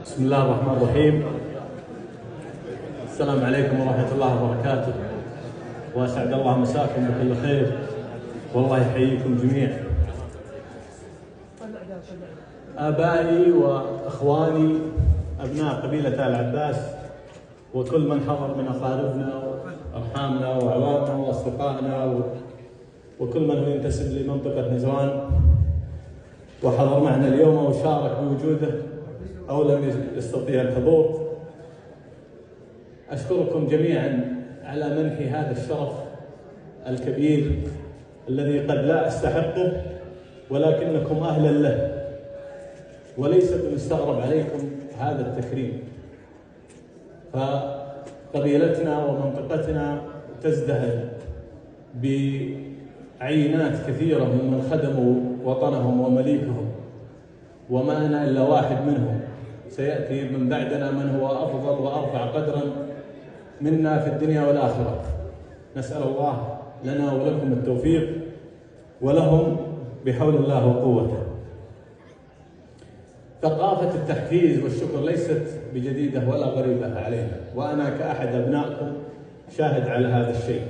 بسم الله الرحمن الرحيم. السلام عليكم ورحمة الله وبركاته، وأسعد الله مساكم بكل خير، والله يحييكم جميعا. آبائي وإخواني أبناء قبيلة آل عباس وكل من حضر من أقاربنا وأرحامنا وعوامنا وأصدقائنا وكل من هو ينتسب لمنطقة نزوان وحضر معنا اليوم وشارك بوجوده أو لم يستطيع الحضور، أشكركم جميعا على منحي هذا الشرف الكبير الذي قد لا أستحقه ولكنكم أهلا له، وليس بمستغرب عليكم هذا التكريم. فقبيلتنا ومنطقتنا تزدهر بعينات كثيرة ممن خدموا وطنهم ومليكهم، وما أنا إلا واحد منهم. سيأتي من بعدنا من هو أفضل وأرفع قدرا منا في الدنيا والآخرة. نسأل الله لنا ولكم التوفيق ولهم بحول الله وقوته. ثقافة التحفيز والشكر ليست بجديدة ولا غريبة علينا، وأنا كأحد أبنائكم شاهد على هذا الشيء.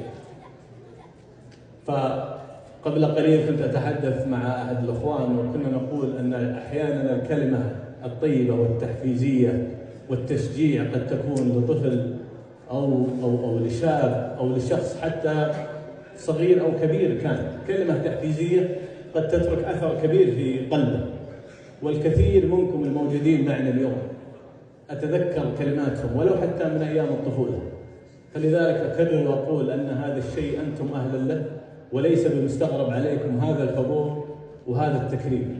فقبل قليل كنت أتحدث مع أحد الأخوان وكنا نقول أن أحيانا الكلمة الطيبة والتحفيزية والتشجيع قد تكون لطفل أو لشاب أو لشخص حتى صغير أو كبير، كان كلمة تحفيزية قد تترك أثر كبير في قلبه. والكثير منكم الموجودين معنا اليوم أتذكر كلماتهم ولو حتى من أيام الطفولة، فلذلك أكرر وأقول أن هذا الشيء أنتم أهلا له، وليس بمستغرب عليكم هذا الحضور وهذا التكريم.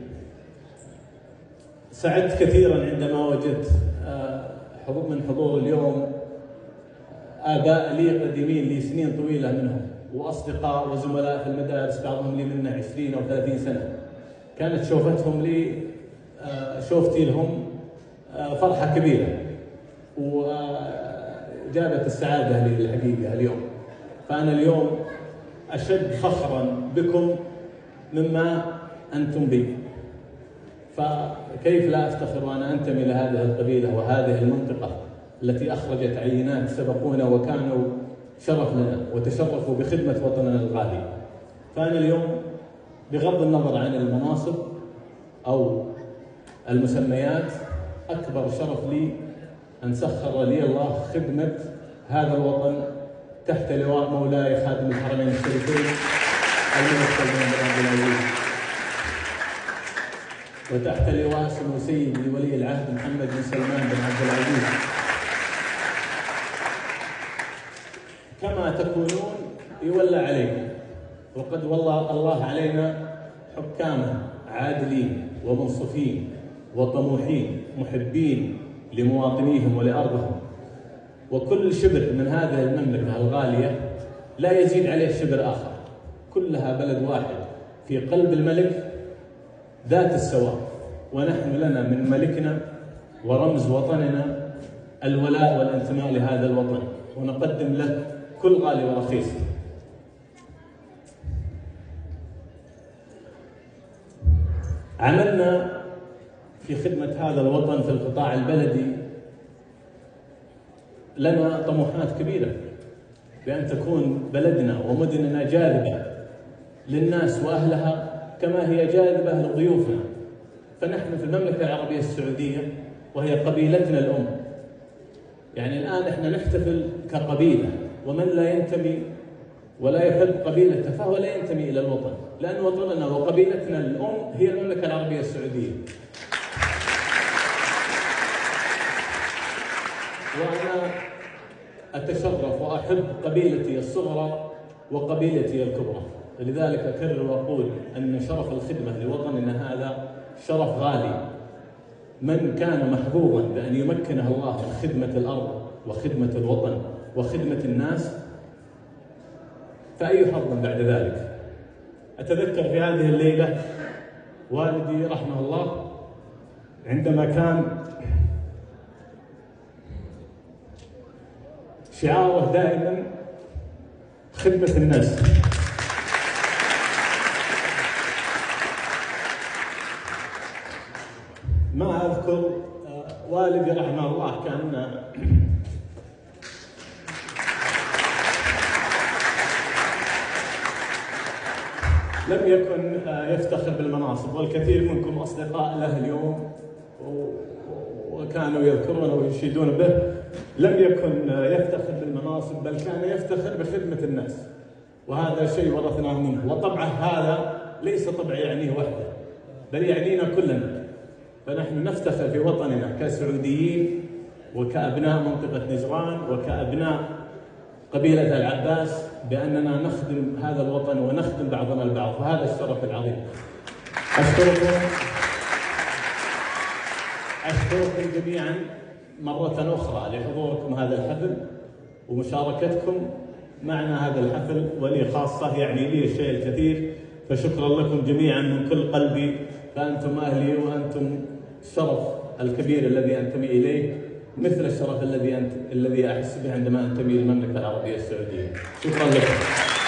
سعدت كثيرا عندما وجدت من حضور اليوم آباء لي قديمين لي سنين طويلة منهم، وأصدقاء وزملاء في المدارس، بعضهم لي منا 20 أو 30 سنة. كانت شوفتهم لي شوفتي لهم فرحة كبيرة، وجابت السعادة لي الحقيقة اليوم. فأنا اليوم أشد فخرا بكم مما أنتم بي، فكيف لا أفتخر وأنا أنتمي لهذه القبيلة وهذه المنطقة التي أخرجت عينات سبقونا وكانوا شرف لنا وتشرفوا بخدمة وطننا الغالي. فأنا اليوم بغض النظر عن المناصب أو المسميات، أكبر شرف لي أن سخر لي الله خدمة هذا الوطن تحت لواء مولاي خادم الحرمين الشريفين الملك سلمان بن عبد العزيز، وتحت لواء سمو سيدي ولي العهد محمد بن سلمان بن عبد العزيز. كما تكونون يولى عليكم، وقد والله الله علينا حكاما عادلين ومنصفين وطموحين محبين لمواطنيهم ولأرضهم، وكل شبر من هذه المملكة الغالية لا يزيد عليه شبر آخر، كلها بلد واحد في قلب الملك ذات السواء، ونحن لنا من ملكنا ورمز وطننا الولاء والانتماء لهذا الوطن، ونقدم له كل غالي ورخيص. عملنا في خدمة هذا الوطن في القطاع البلدي لنا طموحات كبيرة بأن تكون بلدنا ومدننا جاذبة للناس وأهلها كما هي جاذبة لضيوفنا. فنحن في المملكة العربية السعودية وهي قبيلتنا الأم، يعني الآن احنا نحتفل كقبيلة، ومن لا ينتمي ولا يحب قبيلته فهو لا ينتمي إلى الوطن، لأن وطننا وقبيلتنا الأم هي المملكة العربية السعودية. وأنا أتشرف وأحب قبيلتي الصغرى وقبيلتي الكبرى، لذلك أكرر وأقول أن شرف الخدمة لوطننا هذا شرف غالي. من كان محظوظا بأن يمكنه الله من خدمة الأرض وخدمة الوطن وخدمة الناس فأي حظ بعد ذلك. أتذكر في هذه الليلة والدي رحمه الله عندما كان شعاره دائما خدمة الناس. ما أذكر والدي رحمه الله كان لم يكن يفتخر بالمناصب، والكثير منكم أصدقاء له اليوم وكانوا يذكرونه ويشيدون به. لم يكن يفتخر بالمناصب، بل كان يفتخر بخدمة الناس، وهذا شيء ورثناه منه. وطبعه هذا ليس طبع يعنيه وحده، بل يعنينا كلنا. فنحن نفتخر في وطننا كسعوديين وكأبناء منطقة نجران وكأبناء قبيلة العباس بأننا نخدم هذا الوطن ونخدم بعضنا البعض، وهذا الشرف العظيم. أشكركم جميعا مرة أخرى لحضوركم هذا الحفل ومشاركتكم معنا هذا الحفل، ولي خاصة يعني لي الشيء الكثير، فشكرا لكم جميعا من كل قلبي. فأنتم أهلي وأنتم الشرف الكبير الذي أنتمي إليه، مثل الشرف الذي أحس به عندما أنتمي للمملكة العربية السعودية. شكرا لكم.